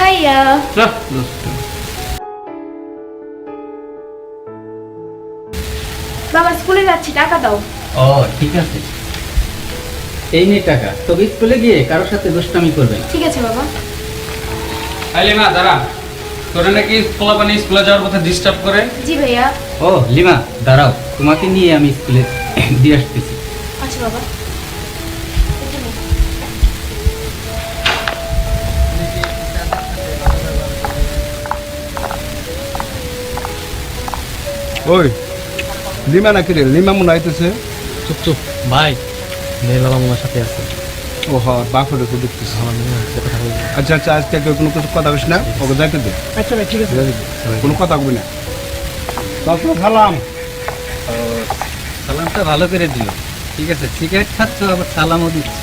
ভাইয়া বাবা স্কুলে যাচ্ছি, টাকা দাও। ও ঠিক আছে, এই নে টাকা। তবে স্কুলে গিয়ে কারোর সাথে দুষ্টামি করবে না। ঠিক আছে বাবা। লিমা দাঁড়া, তোরা নাকি পোলাপানি স্কুলে যাওয়ার পথে ডিস্টার্ব করে? জি ভাইয়া। ও লিমা দাঁড়াও, তোমাকে নিয়ে আমি স্কুলে দিয়ে আসতেছি। আচ্ছা বাবা। ওই লিমা নাকি রে? লিমা মনে হইতেছে। চুপ চুপ ভাই, মেয়ে বাবা মনের সাথে আছে। ও হ্যাঁ, বাপের তো দেখতেছি। আচ্ছা আচ্ছা, আজকে কেউ কোনো কিছু কথা বলিস না, ওকে যাইতে দে। আচ্ছা ভাই ঠিক আছে। কোনো কথা কবি না। তারপর খালাম। সালামটা ভালো করে দিও। ঠিক আছে, সিগারেট খাচ্ছ আবার সালামও দিচ্ছ।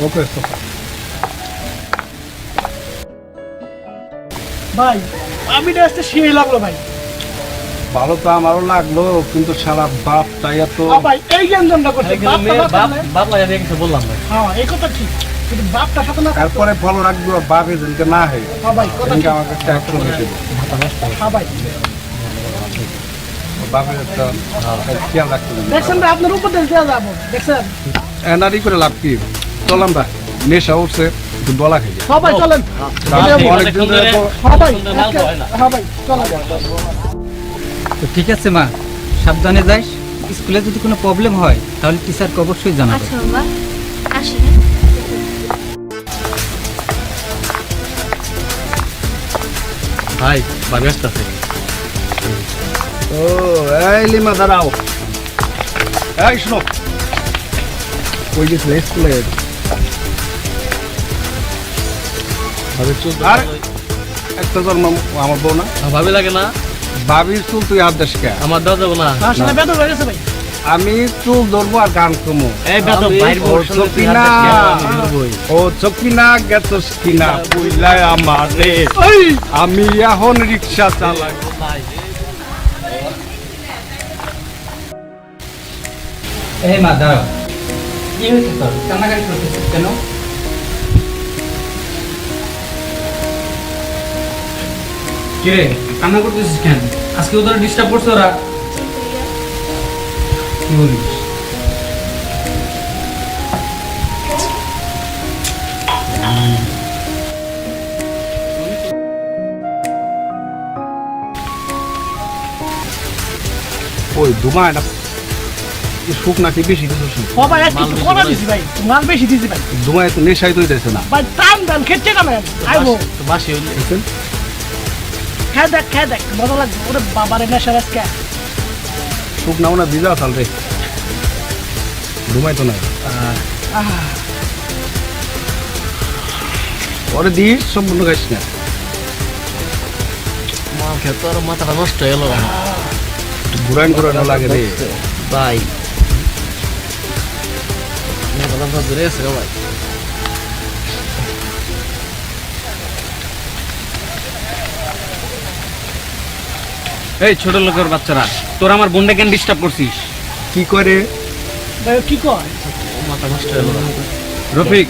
ওকে ভাই আমি আসতে সেই লাগলো ভাই। ভালো তো আমারও লাগলো, কিন্তু সারা বাপ তাই এত। ভাই এই জ্ঞানটা করতে বাপ লাগে কিছু বললাম ভাই। হ্যাঁ এই কথা ঠিক, কিন্তু বাপটা সাথে না। তারপরে ফলো রাখবো বাপে যেদিনকে না হয়। হ্যাঁ ভাই কথা ঠিক। আমাকে একটা অ্যাকশন দিতে হবে। হ্যাঁ ভাই বাপের একটা খেয়াল রাখতে হবে। দেখছেন ভাই, আপনার উপর দিয়ে দেওয়া যাবো দেখছেন। এনারি করে লাভ কি? চল আমরা, নেশা উঠছে, একটু ডলা খাই। সবাই চলেন। অনেকদিন ধরে তো সবাই হ্যাঁ ভাই চলেন। তো ঠিক আছে মা, সাবধানে যাইস। স্কুলে যদি কোনো প্রবলেম হয় তাহলে টিচারকে অবশ্যই জানাবে। আচ্ছা বাবা, আসি। ভাই ভাবি আসতেছে। ও এই লিমা দাঁড়াও। এই শোনো, ওই যে স্কুলে আর একটা জন্ম আমার বউ না, ভাবি লাগে না? ভাবির চুল তুই হাত দেশ কে? আমার দেওয়া যাবো না। ভাই আমি চুল ধরবো আর গান কমো। চকিনা ও চকিনা গেছস কিনা বুঝলাই আমারে, আমি এখন রিক্সা চালাই। এই মা দাঁড়াও, কি হয়েছে তোর? কান্নাকাটি করতেছিস কেন? কিরে কান্না করতেছিস কেন? আজকে ওদের ডিস্টার্ব করছে ওরা? কি বলিস? ওই ধুমা এটা সুখ নাকি বেশি কিছু সুখ? সবাই একটু করা দিছি ভাই, মাল বেশি দিছি ভাই। ধুমা এত নেশাই তো দিতেছে না। ভাই টান টান খেতে কামেন আইবো বাসি হইলে খেয়ে দেখ মজা লাগবে। ওরে বাবারে নেশা আজকে। সুখ নাও না ভিজা চাল রে, ধুমাই তো নাই। ওরে দিস সম্পূর্ণ খাইস না। মাল খেতে আর মাথাটা নষ্ট হয়ে গেল ঘুরান ঘুরানো লাগে রে ভাই। দূরে আছে ভাই। এই ছোট লোকের বাচ্চারা, তোরা আমার বোনটা কেন ডিস্টার্ব করছিস? কি করে? কি কয় মাথা নষ্ট হয়ে গেল। রফিক,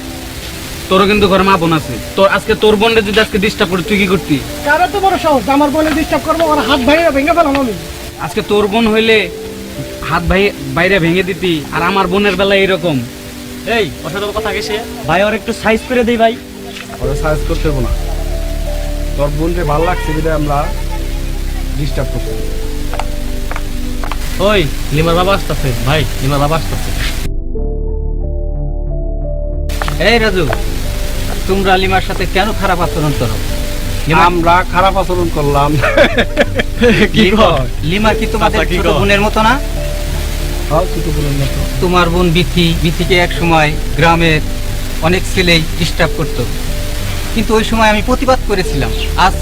তোরও কিন্তু ঘরে মা বোন আছে। তোর আজকে তোর বোনটা যদি আজকে ডিস্টার্ব করে তুই কি করতি? কারো তো বড় সাহস আমার বোনের ডিস্টার্ব করবো, ওর হাত ভেঙে ফেলাম আমি। আজকে তোর বোন হইলে হাত বাইরে ভেঙে দিতি, আর আমার বোনের বেলায় এরকম। এই ওর সাথে কথা গেছে ভাই, ওর একটু সাইজ করে দেই ভাই। ওরা সাইজ করতে হবে না, তোর বোনকে ভালো লাগছে বিধায় আমরা ডিস্টার্ব করছি। ওই লিমার বাবা আসতেছে ভাই, লিমার বাবা আসতেছে। এই রাজু, তোমরা লিমার সাথে কেন খারাপ আচরণ করো? আমরা খারাপ আচরণ করলাম? লিমা কি তোমাদের আচ্ছা, কি ছোট কয়? বোনের মতো না? ছোট বোনের মতো। তোমার বোন বিথিকে এক সময় গ্রামের অনেক ছেলেই ডিস্টার্ব করতো, কিন্তু ওই সময় আমি প্রতিবাদ করেছিলাম। আজ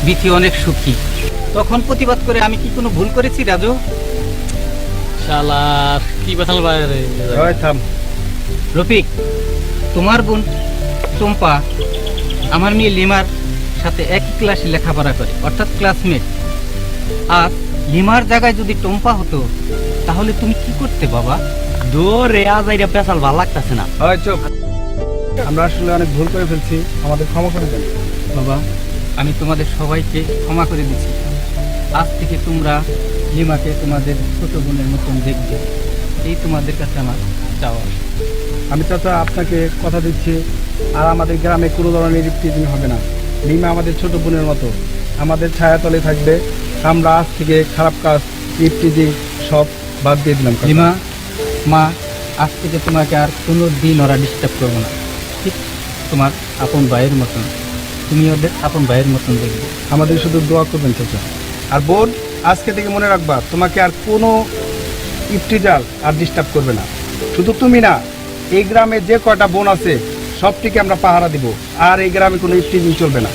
বিথি অনেক সুখী। তখন প্রতিবাদ করে আমি কি কোনো ভুল করেছি রাজু? শালার কি বেতাল বাইরে। ওই থাম। রফিক, তোমার বোন টম্পা আমার মেয়ে লিমার সাথে একই ক্লাসে লেখাপড়া করে, অর্থাৎ ক্লাসমেট। আর লিমার জায়গায় যদি টম্পা হতো তাহলে তুমি কি করতে বাবা? দূরে আজ আইরা পেশাল ভালো লাগতেছে না। ওই চুপ, আমরা আসলে অনেক ভুল করে ফেলছি, আমাদের ক্ষমা করে দেন। বাবা, আমি তোমাদের সবাইকে ক্ষমা করে দিচ্ছি। আজ থেকে তোমরা লিমাকে তোমাদের ছোট বোনের মতন দেখবে, এই তোমাদের কাছে আমার চাওয়া। আমি চাচা আপনাকে কথা দিচ্ছি, আর আমাদের গ্রামে কোনো ধরনের ইফতিজিং হবে না। লিমা আমাদের ছোট বোনের মতো, আমাদের ছায়াতলে থাকবে। আমরা আজ থেকে খারাপ কাজ, ইফতিজিং সব বাদ দিয়ে দিলাম। লিমা, মা, আজ থেকে তোমাকে আর কোনো দিন ওরা ডিস্টার্ব করবো না, ঠিক তোমার আপন ভাইয়ের মতন। তুমি ওদের আপন ভাইয়ের মতন দেখবে। আমাদের শুধু দোয়া করবেন চাচা। আর বোন, আজকে থেকে মনে রাখবা, তোমাকে আর কোনো ইফতিজাল আর ডিস্টার্ব করবে না। শুধু তুমি না, এই গ্রামে যে কয়টা বোন আছে সবটিকে আমরা পাহারা দিব, আর এই গ্রামে কোনো ইফতিজিং চলবে না।